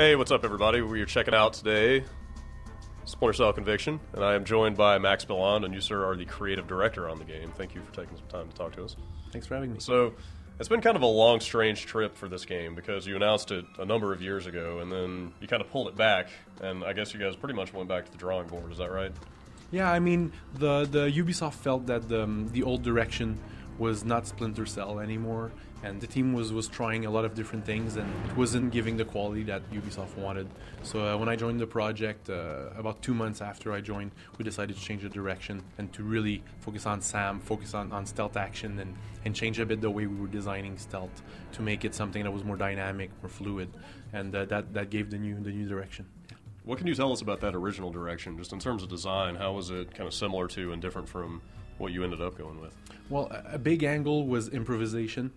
Hey, what's up, everybody? We are checking out today Splinter Cell Conviction, and I am joined by Max Billon, and you, sir, are the creative director on the game. Thank you for taking some time to talk to us. Thanks for having me. So, it's been kind of a long, strange trip for this game because you announced it a number of years ago, and then you kind of pulled it back, and I guess you guys pretty much went back to the drawing board. Is that right? Yeah, I mean, the Ubisoft felt that the old direction was not Splinter Cell anymore, and the team was trying a lot of different things, and it wasn't giving the quality that Ubisoft wanted. So when I joined the project, about 2 months after I joined, we decided to change the direction and to really focus on Sam, focus on stealth action, and change a bit the way we were designing stealth to make it something that was more dynamic, more fluid, and that gave the new direction. Yeah. What can you tell us about that original direction, just in terms of design? How was it kind of similar to and different from what you ended up going with? Well, a big angle was improvisation,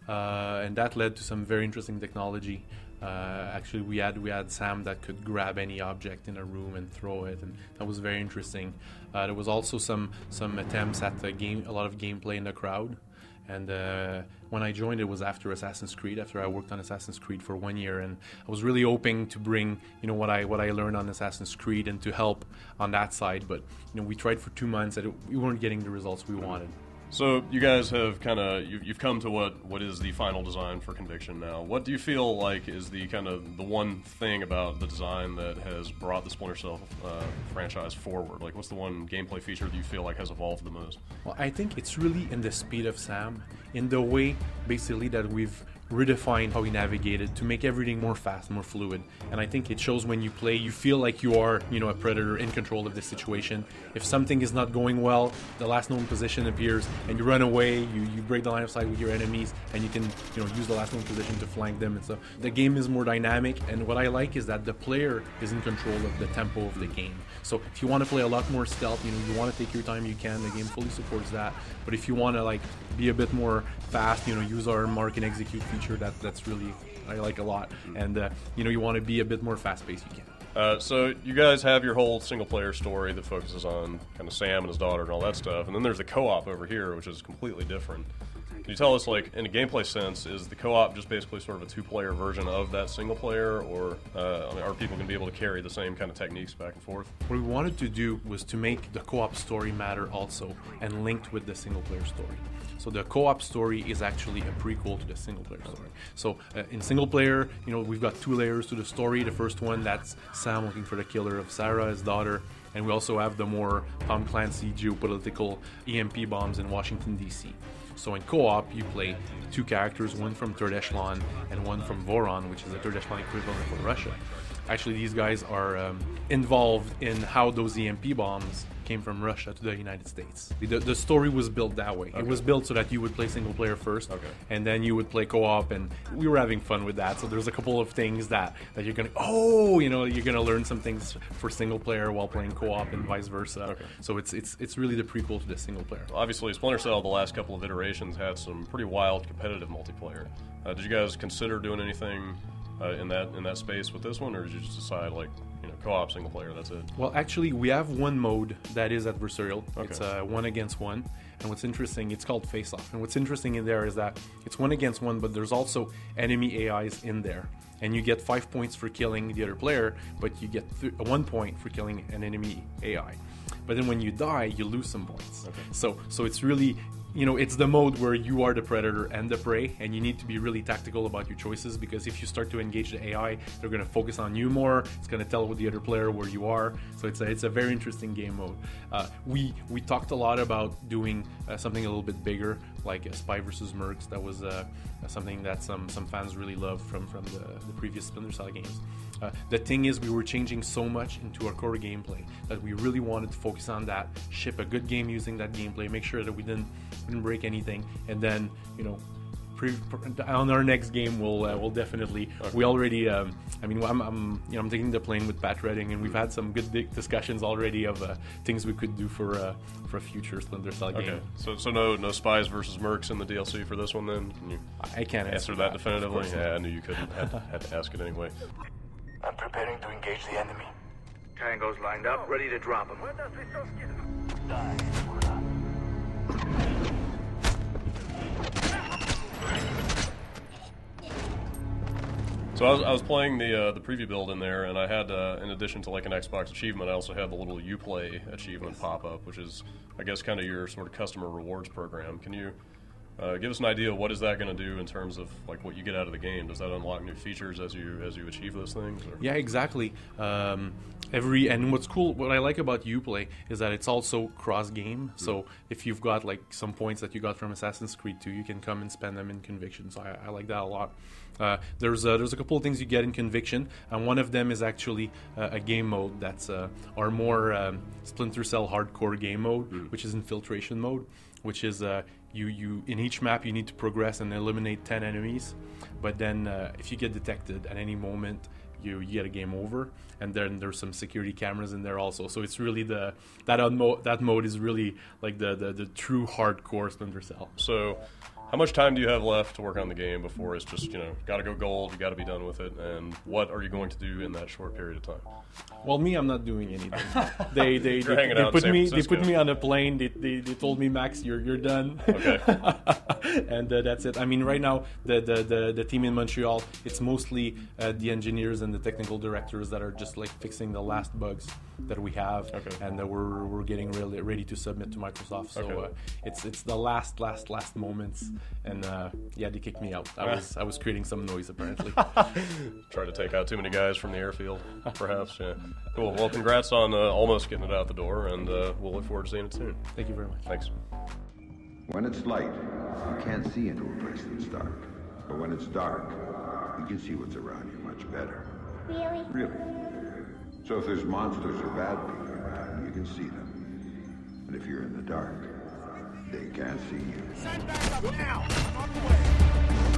and that led to some very interesting technology. Actually, we had Sam that could grab any object in a room and throw it, and that was very interesting. There was also some attempts at a lot of gameplay in the crowd. And when I joined, it was after Assassin's Creed. After I worked on Assassin's Creed for 1 year, and I was really hoping to bring what I learned on Assassin's Creed and to help on that side. But we tried for 2 months, and we weren't getting the results we wanted. So you guys have kind of you've come to what is the final design for Conviction now. What do you feel like is the kind of the one thing about the design that has brought the Splinter Cell franchise forward? Like, what's the one gameplay feature that you feel like has evolved the most? Well, I think it's really in the speed of Sam, in the way basically that we've redefined how we navigated to make everything more fast, more fluid. And I think it shows when you play, you feel like you are, a predator in control of the situation. If something is not going well, the last known position appears, and you run away, you break the line of sight with your enemies, and you can, use the last known position to flank them. And so the game is more dynamic, and what I like is that the player is in control of the tempo of the game. So if you want to play a lot more stealth, you want to take your time, you can. The game fully supports that. But if you want to be a bit more fast, use our mark and execute feature, that's really I like a lot. And you want to be a bit more fast-paced, you can. So you guys have your whole single-player story that focuses on kind of Sam and his daughter and all that stuff, and then there's the co-op over here, which is completely different. Can you tell us, in a gameplay sense, is the co-op just basically sort of a two-player version of that single-player, or are people going to be able to carry the same kind of techniques back and forth? What we wanted to do was to make the co-op story matter also, and linked with the single-player story. So the co-op story is actually a prequel to the single-player story. So in single-player, we've got 2 layers to the story. The first one, that's Sam looking for the killer of Sarah, his daughter. And we also have the more Tom Clancy geopolitical EMP bombs in Washington, D.C. So in co-op, you play 2 characters, one from Third Echelon and one from Voron, which is a Third Echelon equivalent for Russia. Actually, these guys are involved in how those EMP bombs came from Russia to the United States. The story was built that way. Okay. It was built so that you would play single player first, and then you would play co-op, and we were having fun with that. So there's a couple of things that you're gonna you're gonna learn some things for single player while playing co-op and vice versa. Okay. So it's really the prequel to the single player. Well, obviously, Splinter Cell, the last couple of iterations, had some pretty wild competitive multiplayer. Did you guys consider doing anything in that space with this one, or did you just decide co-op single player, that's it? Well, actually, we have one mode that is adversarial. Okay. It's 1 against 1, and what's interesting, it's called Face Off. And what's interesting in there is that it's 1 against 1, but there's also enemy AIs in there, and you get 5 points for killing the other player, but you get 1 point for killing an enemy AI. But then when you die, you lose some points. Okay. So it's really, it's the mode where you are the predator and the prey, and you need to be really tactical about your choices, because if you start to engage the AI, they're going to focus on you more. It's going to tell the other player where you are. So it's a very interesting game mode. We talked a lot about doing something a little bit bigger, like Spy vs. Mercs. That was something that some fans really loved from the previous Splinter Cell games. The thing is, we were changing so much into our core gameplay that we really wanted to focus on that, ship a good game using that gameplay, make sure that we didn't break anything, and then on our next game we'll definitely we already I'm taking the plane with Pat Redding, and we've had some good discussions already of things we could do for a future Splinter Cell game. Okay, so no Spies versus Mercs in the DLC for this one then? Can you I can't answer that definitively? Yeah, I knew you couldn't. Had to ask it anyway. I'm preparing to engage the enemy. Tango's lined up, ready to drop him. So I was playing the preview build in there, and I had, in addition to like an Xbox achievement, I also had the little Uplay achievement pop up, which is, I guess, kind of your sort of customer rewards program. Can you give us an idea of what is that going to do in terms of like what you get out of the game? Does that unlock new features as you achieve those things? Or? Yeah, exactly. And what's cool, what I like about Uplay is that it's also cross-game. So if you've got like some points that you got from Assassin's Creed 2, you can come and spend them in Conviction. So I like that a lot. There's a couple of things you get in Conviction, and one of them is actually a game mode that's our more Splinter Cell hardcore game mode, which is infiltration mode, which is you in each map you need to progress and eliminate 10 enemies, but then if you get detected at any moment, you get a game over, and then there's some security cameras in there also. So it's really that mode is really like the true hardcore Splinter Cell. So how much time do you have left to work on the game before it's just, got to go gold, you got to be done with it, and what are you going to do in that short period of time? Well, me, I'm not doing anything. They put me on a plane. They told me, Max, you're done. Okay. And that's it. I mean, right now the team in Montreal, it's mostly the engineers and the technical directors that are just like fixing the last bugs that we have, and we're getting really ready to submit to Microsoft. So it's the last moments, and they kicked me out. I was creating some noise apparently. Tried to take out too many guys from the airfield, perhaps. Yeah. Cool. Well, congrats on almost getting it out the door, and we'll look forward to seeing it soon. Thank you very much. Thanks. When it's light, you can't see into a place that's dark. But when it's dark, you can see what's around you much better. Really? Really. So if there's monsters or bad people around, you can see them. And if you're in the dark, they can't see you. Send back up now! On the way!